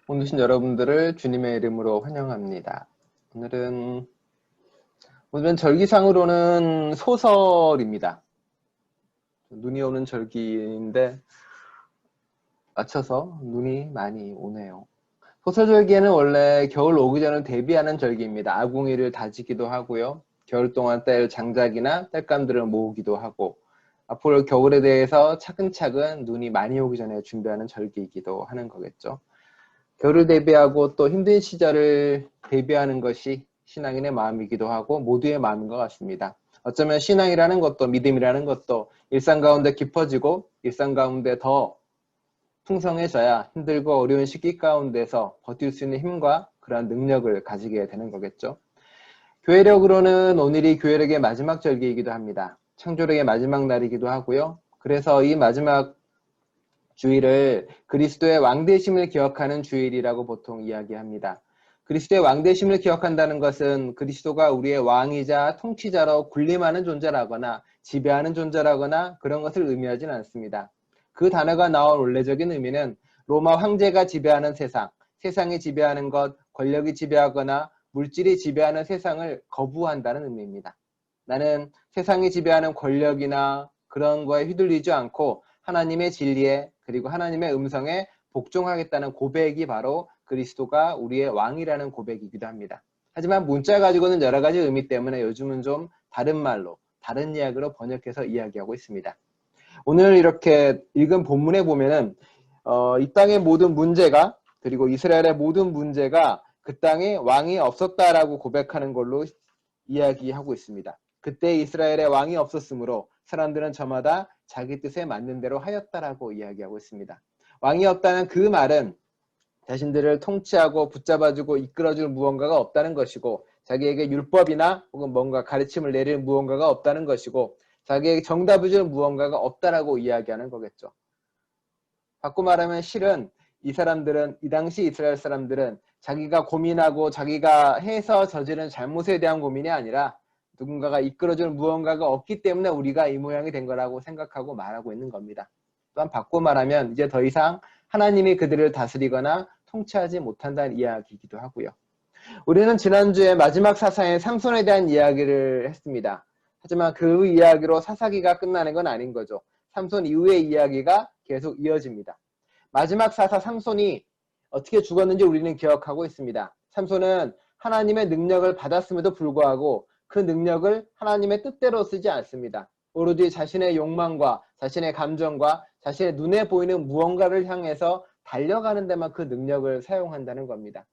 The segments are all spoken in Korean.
오늘 오신 여러분들을 주님의 이름으로 환영합니다. 오늘은 절기상으로는 소설입니다. 눈이 오는 절기인데 맞춰서 눈이 많이 오네요. 소설절기에는 원래 겨울 오기 전을 대비하는 절기입니다. 아궁이를 다지기도 하고요. 겨울 동안 뗄 장작이나 땔감들을 모으기도 하고 앞으로 겨울에 대해서 차근차근 눈이 많이 오기 전에 준비하는 절기이기도 하는 거겠죠. 겨울을 대비하고 또 힘든 시절을 대비하는 것이 신앙인의 마음이기도 하고 모두의 마음인 것 같습니다. 어쩌면 신앙이라는 것도 믿음이라는 것도 일상 가운데 깊어지고 일상 가운데 더 풍성해져야 힘들고 어려운 시기 가운데서 버틸 수 있는 힘과 그러한 능력을 가지게 되는 거겠죠. 교회력으로는 오늘이 교회력의 마지막 절기이기도 합니다. 창조력의 마지막 날이기도 하고요. 그래서 이 마지막 주일을 그리스도의 왕되심을 기억하는 주일이라고 보통 이야기합니다. 그리스도의 왕되심을 기억한다는 것은 그리스도가 우리의 왕이자 통치자로 군림하는 존재라거나 지배하는 존재라거나 그런 것을 의미하지는 않습니다. 그 단어가 나온 원래적인 의미는 로마 황제가 지배하는 세상, 세상이 지배하는 것, 권력이 지배하거나 물질이 지배하는 세상을 거부한다는 의미입니다. 나는 세상이 지배하는 권력이나 그런 거에 휘둘리지 않고 하나님의 진리에 그리고 하나님의 음성에 복종하겠다는 고백이 바로 그리스도가 우리의 왕이라는 고백이기도 합니다. 하지만 문자 가지고는 여러 가지 의미 때문에 요즘은 좀 다른 말로, 다른 이야기로 번역해서 이야기하고 있습니다. 오늘 이렇게 읽은 본문에 보면은 이 땅의 모든 문제가 그리고 이스라엘의 모든 문제가 그 땅에 왕이 없었다라고 고백하는 걸로 이야기하고 있습니다. 그때 이스라엘의 왕이 없었으므로 사람들은 저마다 자기 뜻에 맞는 대로 하였다라고 이야기하고 있습니다. 왕이 없다는 그 말은 자신들을 통치하고 붙잡아주고 이끌어줄 무언가가 없다는 것이고 자기에게 율법이나 혹은 뭔가 가르침을 내릴 무언가가 없다는 것이고 자기에게 정답을 주는 무언가가 없다라고 이야기하는 거겠죠. 바꿔 말하면 실은 이 사람들은 이 당시 이스라엘 사람들은 자기가 고민하고 자기가 해서 저지른 잘못에 대한 고민이 아니라 누군가가 이끌어줄 무언가가 없기 때문에 우리가 이 모양이 된 거라고 생각하고 말하고 있는 겁니다. 또한 바꿔 말하면 이제 더 이상 하나님이 그들을 다스리거나 통치하지 못한다는 이야기이기도 하고요. 우리는 지난주에 마지막 사사인 삼손에 대한 이야기를 했습니다. 하지만 그 이야기로 사사기가 끝나는 건 아닌 거죠. 삼손 이후의 이야기가 계속 이어집니다. 마지막 사사 삼손이 어떻게 죽었는지 우리는 기억하고 있습니다. 삼손은 하나님의 능력을 받았음에도 불구하고 그 능력을 하나님의 뜻대로 쓰지 않습니다. 오로지 자신의 욕망과 자신의 감정과 자신의 눈에 보이는 무언가를 향해서 달려가는 데만 그 능력을 사용한다는 겁니다.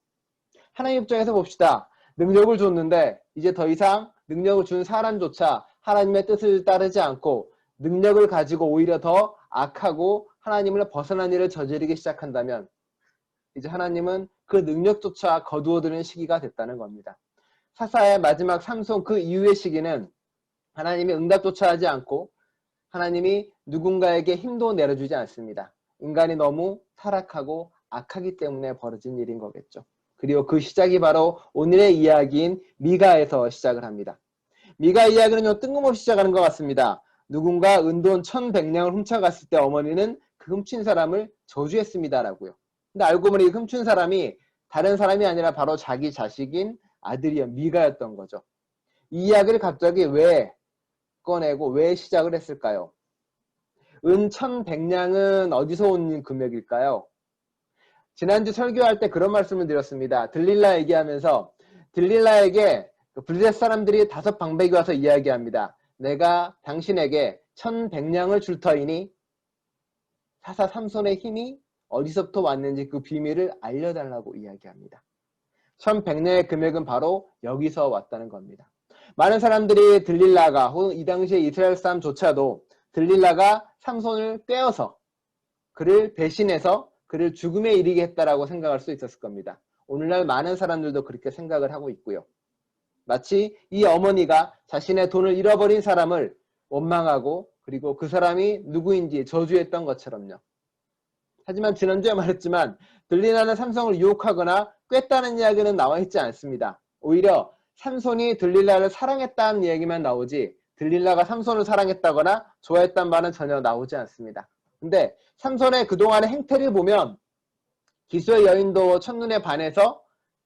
하나님 입장에서 봅시다. 능력을 줬는데 이제 더 이상 능력을 준 사람조차 하나님의 뜻을 따르지 않고 능력을 가지고 오히려 더 악하고 하나님을 벗어난 일을 저지르기 시작한다면 이제 하나님은 그 능력조차 거두어드는 시기가 됐다는 겁니다. 사사의 마지막 삼손 그 이후의 시기는 하나님의 응답조차 하지 않고 하나님이 누군가에게 힘도 내려주지 않습니다. 인간이 너무 타락하고 악하기 때문에 벌어진 일인 거겠죠. 그리고 그 시작이 바로 오늘의 이야기인 미가에서 시작을 합니다. 미가 이야기는 좀 뜬금없이 시작하는 것 같습니다. 누군가 은돈 1100냥을 훔쳐갔을 때 어머니는 그 훔친 사람을 저주했습니다라고요. 근데 알고 보니 훔친 사람이 다른 사람이 아니라 바로 자기 자식인 아들이요 미가였던 거죠. 이 이야기를 갑자기 왜 꺼내고 왜 시작을 했을까요? 은 1100냥은 어디서 온 금액일까요? 지난주 설교할 때 그런 말씀을 드렸습니다. 들릴라 얘기하면서 들릴라에게 블레셋 사람들이 5방백이 와서 이야기합니다. 내가 당신에게 1100냥을 줄 터이니 사사 삼손의 힘이 어디서부터 왔는지 그 비밀을 알려달라고 이야기합니다. 1100냥의 금액은 바로 여기서 왔다는 겁니다. 많은 사람들이 들릴라가 혹은 이 당시에 이스라엘 사람조차도 들릴라가 삼손을 꿰어서 그를 배신해서 그를 죽음에 이르게 했다라고 생각할 수 있었을 겁니다. 오늘날 많은 사람들도 그렇게 생각을 하고 있고요. 마치 이 어머니가 자신의 돈을 잃어버린 사람을 원망하고 그리고 그 사람이 누구인지 저주했던 것처럼요. 하지만 지난주에 말했지만 들릴라는 삼손을 유혹하거나 꿰었다는 이야기는 나와 있지 않습니다. 오히려 삼손이 들릴라를 사랑했다는 얘기만 나오지 들릴라가 삼손을 사랑했다거나 좋아했다는 말은 전혀 나오지 않습니다. 근데 삼손의 그동안의 행태를 보면 기수의 여인도 첫눈에 반해서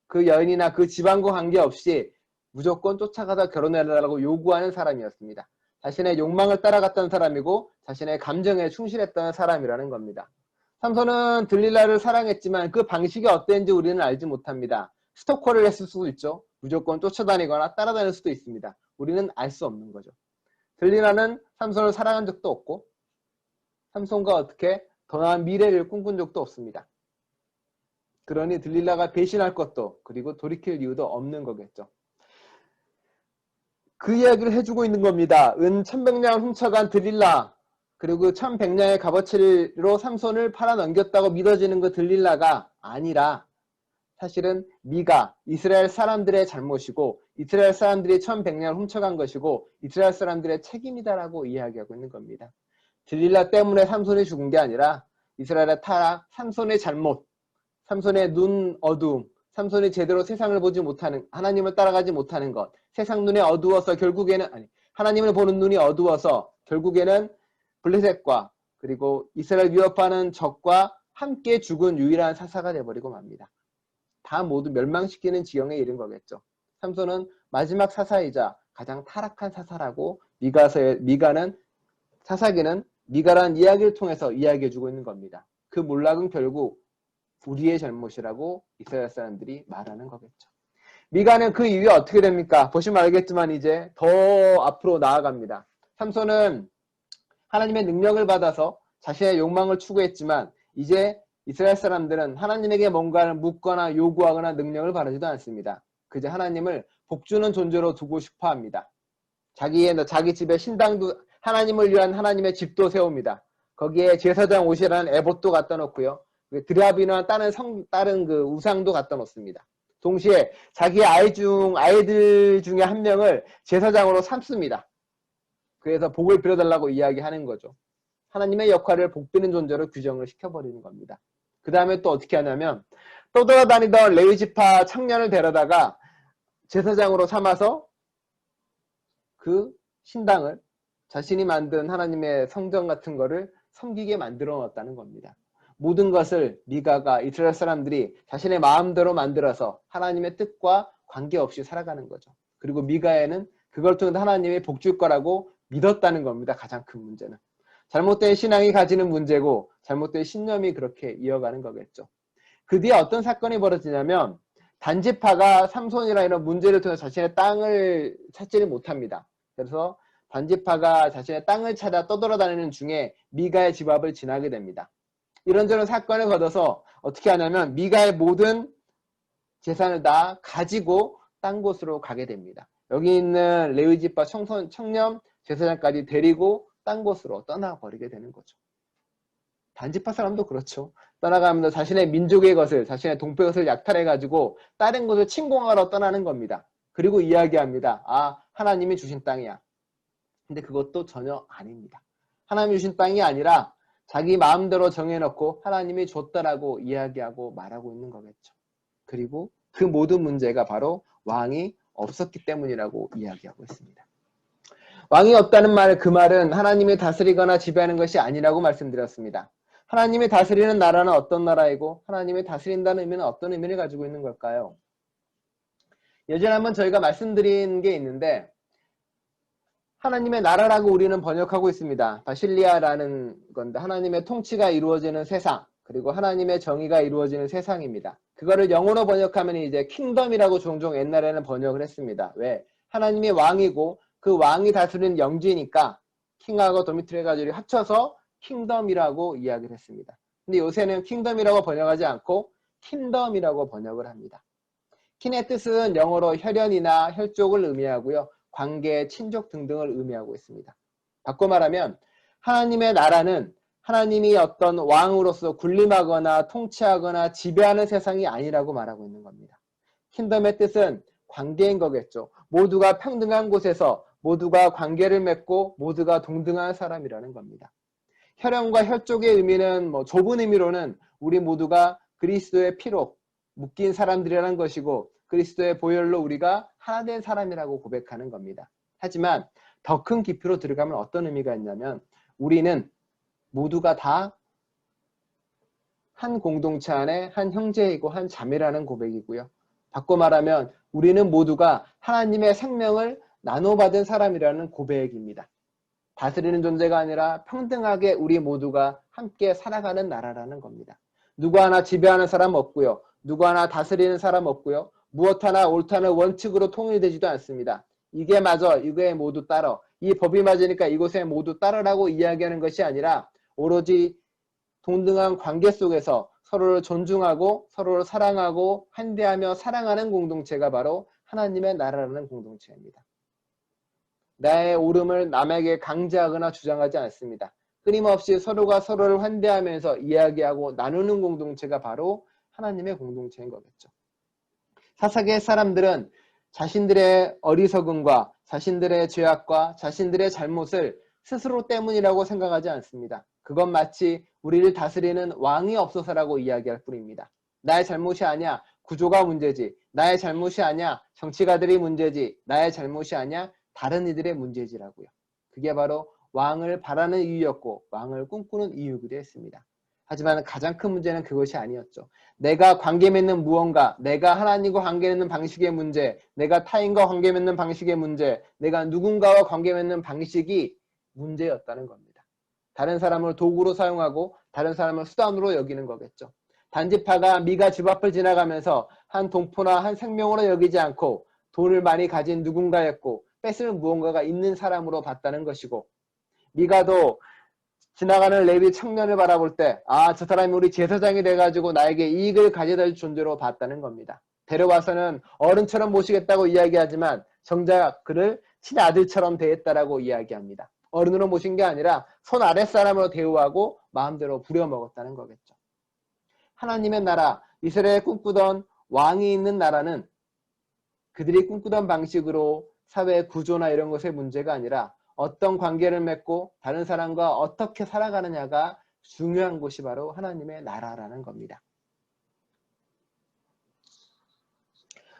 그 여인이나 그 집안과 관계없이 무조건 쫓아가서 결혼해달라고 요구하는 사람이었습니다. 자신의 욕망을 따라갔던 사람이고 자신의 감정에 충실했던 사람이라는 겁니다. 삼손은 들릴라를 사랑했지만 그 방식이 어땠는지 우리는 알지 못합니다. 스토커를 했을 수도 있죠. 무조건 쫓아다니거나 따라다닐 수도 있습니다. 우리는 알 수 없는 거죠. 들릴라는 삼손을 사랑한 적도 없고 삼손과 어떻게 더 나은 미래를 꿈꾼 적도 없습니다. 그러니 들릴라가 배신할 것도 그리고 돌이킬 이유도 없는 거겠죠. 그 이야기를 해주고 있는 겁니다. 은 1100냥을 훔쳐간 들릴라 그리고 1100냥의 값어치로 삼손을 팔아넘겼다고 믿어지는 그 들릴라가 아니라 사실은 미가 이스라엘 사람들의 잘못이고 이스라엘 사람들이 1100냥을 훔쳐간 것이고 이스라엘 사람들의 책임이다라고 이야기하고 있는 겁니다. 들릴라 때문에 삼손이 죽은 게 아니라 이스라엘의 타락, 삼손의 잘못, 삼손의 눈 어두움, 삼손이 제대로 세상을 보지 못하는, 하나님을 따라가지 못하는 것, 세상 눈에 어두워서 결국에는, 하나님을 보는 눈이 어두워서 결국에는 블레셋과 그리고 이스라엘 위협하는 적과 함께 죽은 유일한 사사가 되어버리고 맙니다. 다 모두 멸망시키는 지경에 이른 거겠죠. 삼손은 마지막 사사이자 가장 타락한 사사라고 미가는 사사기는 미가라는 이야기를 통해서 이야기해주고 있는 겁니다. 그 몰락은 결국 우리의 잘못이라고 이스라엘 사람들이 말하는 거겠죠. 미가는 그 이후에 어떻게 됩니까? 보시면 알겠지만 이제 더 앞으로 나아갑니다. 삼손은 하나님의 능력을 받아서 자신의 욕망을 추구했지만 이제 이스라엘 사람들은 하나님에게 뭔가를 묻거나 요구하거나 능력을 바라지도 않습니다. 그저 하나님을 복주는 존재로 두고 싶어 합니다. 자기 집에 신당도 하나님을 위한 하나님의 집도 세웁니다. 거기에 제사장 옷이라는 에봇도 갖다 놓고요. 드라비나 다른 그 우상도 갖다 놓습니다. 동시에 자기 아이들 중에 한 명을 제사장으로 삼습니다. 그래서 복을 빌어달라고 이야기하는 거죠. 하나님의 역할을 복비는 존재로 규정을 시켜버리는 겁니다. 그 다음에 또 어떻게 하냐면 떠돌아다니던 레위지파 청년을 데려다가 제사장으로 삼아서 그 신당을 자신이 만든 하나님의 성전 같은 거를 섬기게 만들어 놓았다는 겁니다. 모든 것을 미가가 이스라엘 사람들이 자신의 마음대로 만들어서 하나님의 뜻과 관계없이 살아가는 거죠. 그리고 미가에는 그걸 통해 하나님이 복 줄 거라고 믿었다는 겁니다. 가장 큰 문제는. 잘못된 신앙이 가지는 문제고 잘못된 신념이 그렇게 이어가는 거겠죠. 그 뒤에 어떤 사건이 벌어지냐면 단지파가 삼손이라는 이런 문제를 통해 자신의 땅을 찾지를 못합니다. 그래서 단지파가 자신의 땅을 찾아 떠돌아다니는 중에 미가의 집 앞을 지나게 됩니다. 이런저런 사건을 거둬서 어떻게 하냐면 미가의 모든 재산을 다 가지고 딴 곳으로 가게 됩니다. 여기 있는 레위지파 청년 제사장까지 데리고 딴 곳으로 떠나버리게 되는 거죠. 단지파 사람도 그렇죠. 떠나가면서 자신의 민족의 것을, 자신의 동포의 것을 약탈해가지고 다른 곳을 침공하러 떠나는 겁니다. 그리고 이야기합니다. 아, 하나님이 주신 땅이야. 근데 그것도 전혀 아닙니다. 하나님이 주신 땅이 아니라 자기 마음대로 정해놓고 하나님이 줬다라고 이야기하고 말하고 있는 거겠죠. 그리고 그 모든 문제가 바로 왕이 없었기 때문이라고 이야기하고 있습니다. 왕이 없다는 말, 그 말은 하나님이 다스리거나 지배하는 것이 아니라고 말씀드렸습니다. 하나님이 다스리는 나라는 어떤 나라이고 하나님이 다스린다는 의미는 어떤 의미를 가지고 있는 걸까요? 예전에 한번 저희가 말씀드린 게 있는데 하나님의 나라라고 우리는 번역하고 있습니다. 바실리아라는 건데 하나님의 통치가 이루어지는 세상, 그리고 하나님의 정의가 이루어지는 세상입니다. 그거를 영어로 번역하면 이제 킹덤이라고 종종 옛날에는 번역을 했습니다. 왜? 하나님이 왕이고 그 왕이 다스리는 영지니까 킹하고 도미트리 해가지고 합쳐서 킹덤이라고 이야기를 했습니다. 근데 요새는 킹덤이라고 번역하지 않고 킹덤이라고 번역을 합니다. 킨의 뜻은 영어로 혈연이나 혈족을 의미하고요. 관계, 친족 등등을 의미하고 있습니다. 바꿔 말하면 하나님의 나라는 하나님이 어떤 왕으로서 군림하거나 통치하거나 지배하는 세상이 아니라고 말하고 있는 겁니다. 킹덤의 뜻은 관계인 거겠죠. 모두가 평등한 곳에서 모두가 관계를 맺고 모두가 동등한 사람이라는 겁니다. 혈연과 혈족의 의미는 좁은 의미로는 우리 모두가 그리스도의 피로 묶인 사람들이라는 것이고 그리스도의 보혈로 우리가 하나 된 사람이라고 고백하는 겁니다. 하지만 더 큰 깊이로 들어가면 어떤 의미가 있냐면 우리는 모두가 다 한 공동체 안에 한 형제이고 한 자매라는 고백이고요. 바꿔 말하면 우리는 모두가 하나님의 생명을 나눠받은 사람이라는 고백입니다. 다스리는 존재가 아니라 평등하게 우리 모두가 함께 살아가는 나라라는 겁니다. 누구 하나 지배하는 사람 없고요. 누구 하나 다스리는 사람 없고요. 무엇 하나 옳다는 원칙으로 통일되지도 않습니다. 이게 맞아, 이거에 모두 따라. 이 법이 맞으니까 이곳에 모두 따르라고 이야기하는 것이 아니라 오로지 동등한 관계 속에서 서로를 존중하고 서로를 사랑하고 환대하며 사랑하는 공동체가 바로 하나님의 나라라는 공동체입니다. 나의 옳음을 남에게 강제하거나 주장하지 않습니다. 끊임없이 서로가 서로를 환대하면서 이야기하고 나누는 공동체가 바로 하나님의 공동체인 거겠죠. 사사기의 사람들은 자신들의 어리석음과 자신들의 죄악과 자신들의 잘못을 스스로 때문이라고 생각하지 않습니다. 그건 마치 우리를 다스리는 왕이 없어서라고 이야기할 뿐입니다. 나의 잘못이 아니야. 구조가 문제지. 나의 잘못이 아니야. 정치가들이 문제지. 나의 잘못이 아니야. 다른 이들의 문제지라고요. 그게 바로 왕을 바라는 이유였고 왕을 꿈꾸는 이유이기도 했습니다. 하지만 가장 큰 문제는 그것이 아니었죠. 내가 관계 맺는 무언가, 내가 하나님과 관계 맺는 방식의 문제, 내가 타인과 관계 맺는 방식의 문제, 내가 누군가와 관계 맺는 방식이 문제였다는 겁니다. 다른 사람을 도구로 사용하고 다른 사람을 수단으로 여기는 거겠죠. 단지파가 미가 집 앞을 지나가면서 한 동포나 한 생명으로 여기지 않고 돈을 많이 가진 누군가였고 뺏을 무언가가 있는 사람으로 봤다는 것이고, 미가도 지나가는 레위 청년을 바라볼 때 저 사람이 우리 제사장이 돼가지고 나에게 이익을 가져다 줄 존재로 봤다는 겁니다. 데려와서는 어른처럼 모시겠다고 이야기하지만 정작 그를 친아들처럼 대했다라고 이야기합니다. 어른으로 모신 게 아니라 손 아랫사람으로 대우하고 마음대로 부려먹었다는 거겠죠. 하나님의 나라, 이스라엘이 꿈꾸던 왕이 있는 나라는 그들이 꿈꾸던 방식으로 사회 구조나 이런 것의 문제가 아니라 어떤 관계를 맺고 다른 사람과 어떻게 살아가느냐가 중요한 곳이 바로 하나님의 나라라는 겁니다.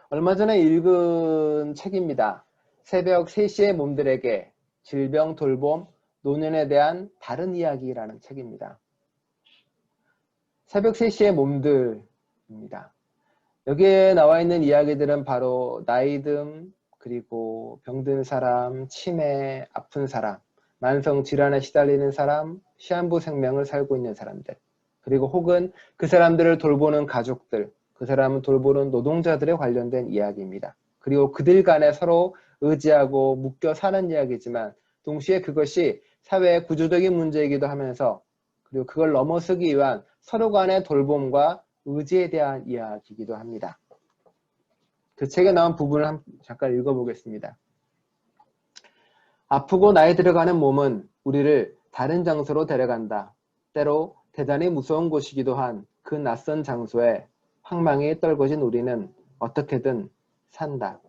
얼마 전에 읽은 책입니다. 새벽 3시의 몸들에게 질병, 돌봄, 노년에 대한 다른 이야기라는 책입니다. 새벽 3시의 몸들입니다. 여기에 나와 있는 이야기들은 바로 나이듦, 그리고 병든 사람, 치매, 아픈 사람, 만성 질환에 시달리는 사람, 시한부 생명을 살고 있는 사람들, 그리고 혹은 그 사람들을 돌보는 가족들, 그 사람을 돌보는 노동자들에 관련된 이야기입니다. 그리고 그들 간에 서로 의지하고 묶여 사는 이야기지만 동시에 그것이 사회의 구조적인 문제이기도 하면서 그리고 그걸 넘어서기 위한 서로 간의 돌봄과 의지에 대한 이야기이기도 합니다. 그 책에 나온 부분을 잠깐 읽어보겠습니다. 아프고 나이 들어가는 몸은 우리를 다른 장소로 데려간다. 때로 대단히 무서운 곳이기도 한 그 낯선 장소에 황망히 떨궈진 우리는 어떻게든 산다.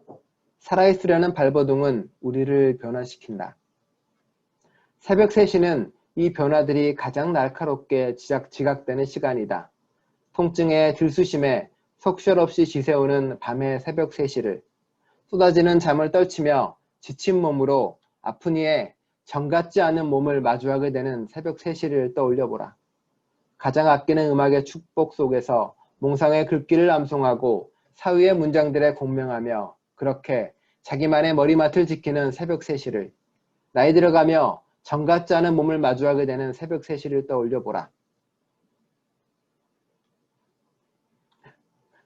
살아있으려는 발버둥은 우리를 변화시킨다. 새벽 3시는 이 변화들이 가장 날카롭게 지각되는 시간이다. 통증에 들쑤심에 속절없이 지새우는 밤의 새벽 3시를 쏟아지는 잠을 떨치며 지친 몸으로 아픈 이에 정같지 않은 몸을 마주하게 되는 새벽 3시를 떠올려보라. 가장 아끼는 음악의 축복 속에서 몽상의 글귀를 암송하고 사위의 문장들에 공명하며 그렇게 자기만의 머리맡을 지키는 새벽 3시를 나이 들어가며 정같지 않은 몸을 마주하게 되는 새벽 3시를 떠올려보라.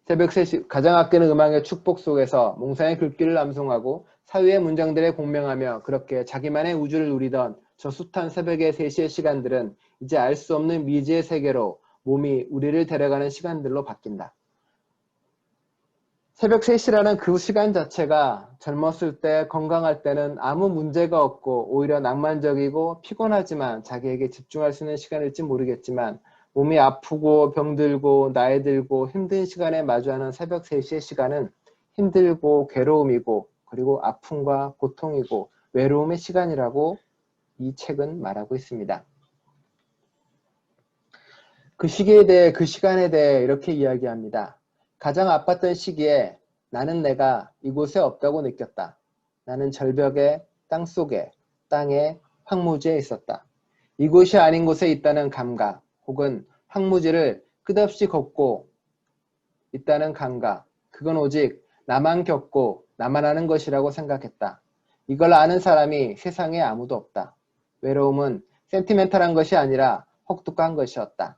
새벽 3시 가장 아끼는 음악의 축복 속에서 몽상의 글귀를 암송하고 사위의 문장들에 공명하며 그렇게 자기만의 우주를 누리던 저 숱한 새벽의 3시의 시간들은 이제 알 수 없는 미지의 세계로 몸이 우리를 데려가는 시간들로 바뀐다. 새벽 3시라는 그 시간 자체가 젊었을 때 건강할 때는 아무 문제가 없고 오히려 낭만적이고 피곤하지만 자기에게 집중할 수 있는 시간일지 모르겠지만 몸이 아프고 병들고 나이 들고 힘든 시간에 마주하는 새벽 3시의 시간은 힘들고 괴로움이고 그리고 아픔과 고통이고 외로움의 시간이라고 이 책은 말하고 있습니다. 그 시기에 대해 그 시간에 대해 이렇게 이야기합니다. 가장 아팠던 시기에 나는 내가 이곳에 없다고 느꼈다. 나는 절벽에 땅속에 땅에 황무지에 있었다. 이곳이 아닌 곳에 있다는 감각 혹은 황무지를 끝없이 걷고 있다는 감각, 그건 오직 나만 겪고 나만 아는 것이라고 생각했다. 이걸 아는 사람이 세상에 아무도 없다. 외로움은 센티멘탈한 것이 아니라 혹독한 것이었다.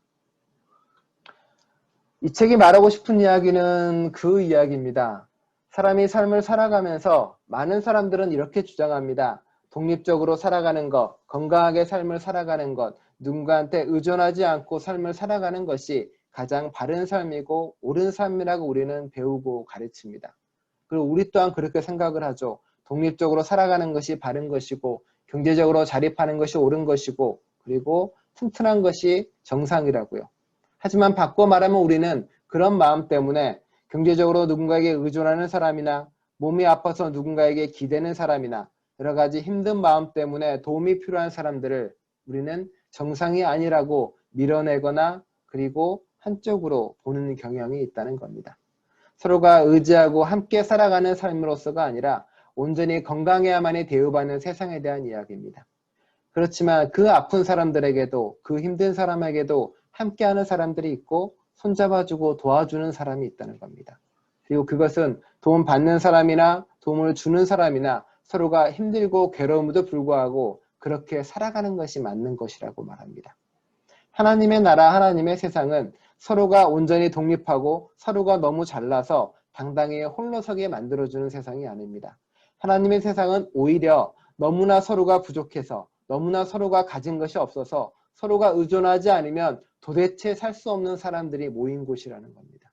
이 책이 말하고 싶은 이야기는 그 이야기입니다. 사람이 삶을 살아가면서 많은 사람들은 이렇게 주장합니다. 독립적으로 살아가는 것, 건강하게 삶을 살아가는 것, 누군가한테 의존하지 않고 삶을 살아가는 것이 가장 바른 삶이고 옳은 삶이라고 우리는 배우고 가르칩니다. 그리고 우리 또한 그렇게 생각을 하죠. 독립적으로 살아가는 것이 바른 것이고 경제적으로 자립하는 것이 옳은 것이고 그리고 튼튼한 것이 정상이라고요. 하지만 바꿔 말하면 우리는 그런 마음 때문에 경제적으로 누군가에게 의존하는 사람이나 몸이 아파서 누군가에게 기대는 사람이나 여러 가지 힘든 마음 때문에 도움이 필요한 사람들을 우리는 정상이 아니라고 밀어내거나 그리고 한쪽으로 보는 경향이 있다는 겁니다. 서로가 의지하고 함께 살아가는 삶으로서가 아니라 온전히 건강해야만이 대우받는 세상에 대한 이야기입니다. 그렇지만 그 아픈 사람들에게도 그 힘든 사람에게도 함께하는 사람들이 있고 손잡아주고 도와주는 사람이 있다는 겁니다. 그리고 그것은 도움 받는 사람이나 도움을 주는 사람이나 서로가 힘들고 괴로움에도 불구하고 그렇게 살아가는 것이 맞는 것이라고 말합니다. 하나님의 나라, 하나님의 세상은 서로가 온전히 독립하고 서로가 너무 잘나서 당당히 홀로 서게 만들어주는 세상이 아닙니다. 하나님의 세상은 오히려 너무나 서로가 부족해서 너무나 서로가 가진 것이 없어서 서로가 의존하지 않으면 도대체 살 수 없는 사람들이 모인 곳이라는 겁니다.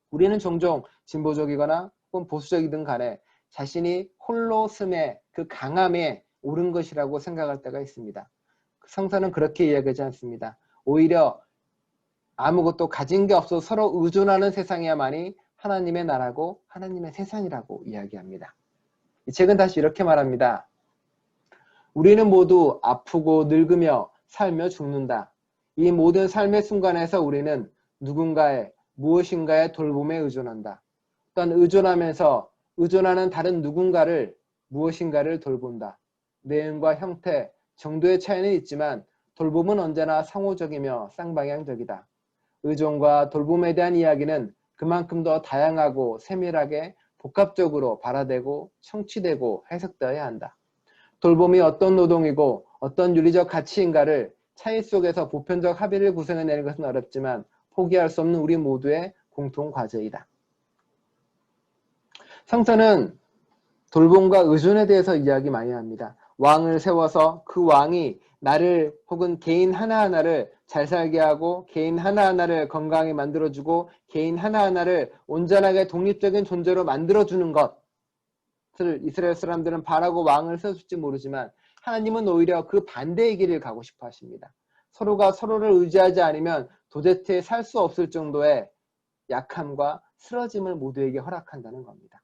우리는 종종 진보적이거나 혹은 보수적이든 간에 자신이 홀로 섬의 그 강함에 옳은 것이라고 생각할 때가 있습니다. 성서는 그렇게 이야기하지 않습니다. 오히려 아무것도 가진 게 없어 서로 의존하는 세상이야만이 하나님의 나라고 하나님의 세상이라고 이야기합니다. 이 책은 다시 이렇게 말합니다. 우리는 모두 아프고 늙으며 살며 죽는다. 이 모든 삶의 순간에서 우리는 누군가의 무엇인가의 돌봄에 의존한다. 또한 의존하면서 의존하는 다른 누군가를 무엇인가를 돌본다. 내용과 형태, 정도의 차이는 있지만 돌봄은 언제나 상호적이며 쌍방향적이다. 의존과 돌봄에 대한 이야기는 그만큼 더 다양하고 세밀하게 복합적으로 발화되고 청취되고 해석되어야 한다. 돌봄이 어떤 노동이고 어떤 윤리적 가치인가를 차이 속에서 보편적 합의를 구성해내는 것은 어렵지만 포기할 수 없는 우리 모두의 공통 과제이다. 성서는 돌봄과 의존에 대해서 이야기 많이 합니다. 왕을 세워서 그 왕이 나를 혹은 개인 하나하나를 잘 살게 하고 개인 하나하나를 건강하게 만들어주고 개인 하나하나를 온전하게 독립적인 존재로 만들어주는 것을 이스라엘 사람들은 바라고 왕을 세웠을지 모르지만 하나님은 오히려 그 반대의 길을 가고 싶어 하십니다. 서로가 서로를 의지하지 않으면 도대체 살 수 없을 정도의 약함과 쓰러짐을 모두에게 허락한다는 겁니다.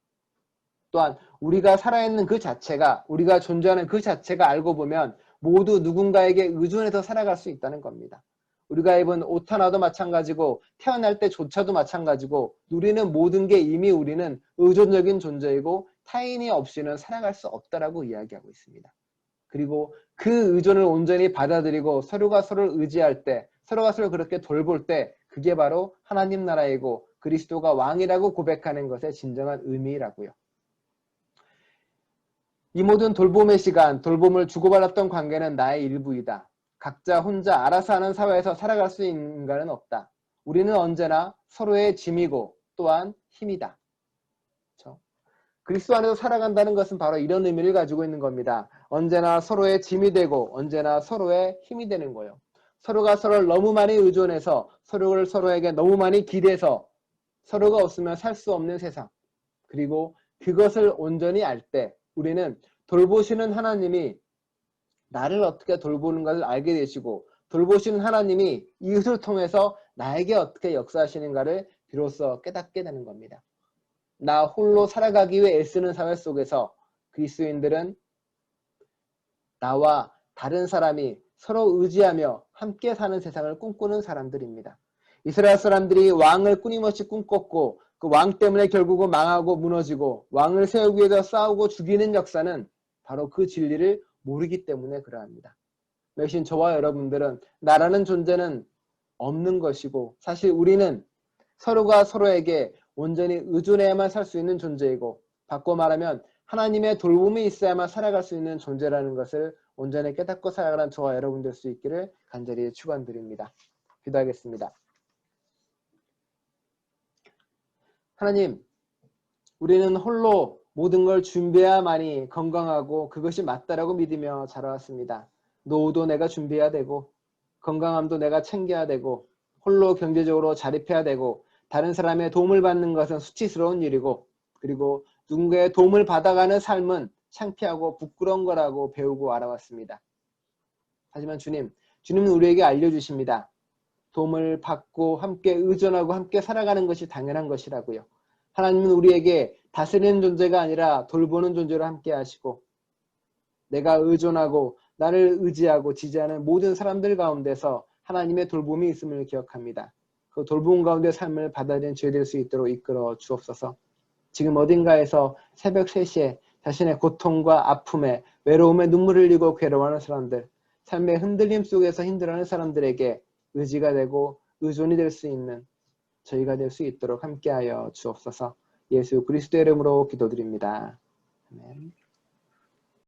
또한 우리가 살아있는 그 자체가 우리가 존재하는 그 자체가 알고 보면 모두 누군가에게 의존해서 살아갈 수 있다는 겁니다. 우리가 입은 옷 하나도 마찬가지고 태어날 때조차도 마찬가지고 누리는 모든 게 이미 우리는 의존적인 존재이고 타인이 없이는 살아갈 수 없다라고 이야기하고 있습니다. 그리고 그 의존을 온전히 받아들이고 서로가 서로를 의지할 때 서로가 서로를 그렇게 돌볼 때 그게 바로 하나님 나라이고 그리스도가 왕이라고 고백하는 것의 진정한 의미라고요. 이 모든 돌봄의 시간, 돌봄을 주고받았던 관계는 나의 일부이다. 각자 혼자 알아서 하는 사회에서 살아갈 수 있는 인간은 없다. 우리는 언제나 서로의 짐이고 또한 힘이다. 그렇죠? 그리스도 안에서 살아간다는 것은 바로 이런 의미를 가지고 있는 겁니다. 언제나 서로의 짐이 되고 언제나 서로의 힘이 되는 거예요. 서로가 서로를 너무 많이 의존해서 서로를 서로에게 너무 많이 기대서 서로가 없으면 살 수 없는 세상. 그리고 그것을 온전히 알 때 우리는 돌보시는 하나님이 나를 어떻게 돌보는 것을 알게 되시고 돌보시는 하나님이 이웃을 통해서 나에게 어떻게 역사하시는가를 비로소 깨닫게 되는 겁니다. 나 홀로 살아가기 위해 애쓰는 사회 속에서 그리스도인들은 나와 다른 사람이 서로 의지하며 함께 사는 세상을 꿈꾸는 사람들입니다. 이스라엘 사람들이 왕을 끊임없이 꿈꿨고 그 왕 때문에 결국은 망하고 무너지고 왕을 세우기 위해서 싸우고 죽이는 역사는 바로 그 진리를 모르기 때문에 그러합니다. 대신 저와 여러분들은 나라는 존재는 없는 것이고, 사실 우리는 서로가 서로에게 온전히 의존해야만 살 수 있는 존재이고, 바꿔 말하면 하나님의 돌봄이 있어야만 살아갈 수 있는 존재라는 것을 온전히 깨닫고 살아가는 저와 여러분 될 수 있기를 간절히 축원드립니다. 기도하겠습니다. 하나님, 우리는 홀로 모든 걸 준비해야만이 건강하고 그것이 맞다라고 믿으며 자라왔습니다. 노후도 내가 준비해야 되고, 건강함도 내가 챙겨야 되고, 홀로 경제적으로 자립해야 되고, 다른 사람의 도움을 받는 것은 수치스러운 일이고, 그리고 누군가의 도움을 받아가는 삶은 창피하고 부끄러운 거라고 배우고 알아왔습니다. 하지만 주님은 우리에게 알려주십니다. 도움을 받고 함께 의존하고 함께 살아가는 것이 당연한 것이라고요. 하나님은 우리에게 다스리는 존재가 아니라 돌보는 존재로 함께 하시고, 내가 의존하고 나를 의지하고 지지하는 모든 사람들 가운데서 하나님의 돌봄이 있음을 기억합니다. 그 돌봄 가운데 삶을 받아들이는 죄 될 수 있도록 이끌어 주옵소서. 지금 어딘가에서 새벽 3시에 자신의 고통과 아픔에 외로움에 눈물을 흘리고 괴로워하는 사람들, 삶의 흔들림 속에서 힘들어하는 사람들에게 의지가 되고 의존이 될 수 있는 저희가 될 수 있도록 함께하여 주옵소서. 예수 그리스도의 이름으로 기도드립니다. 아멘.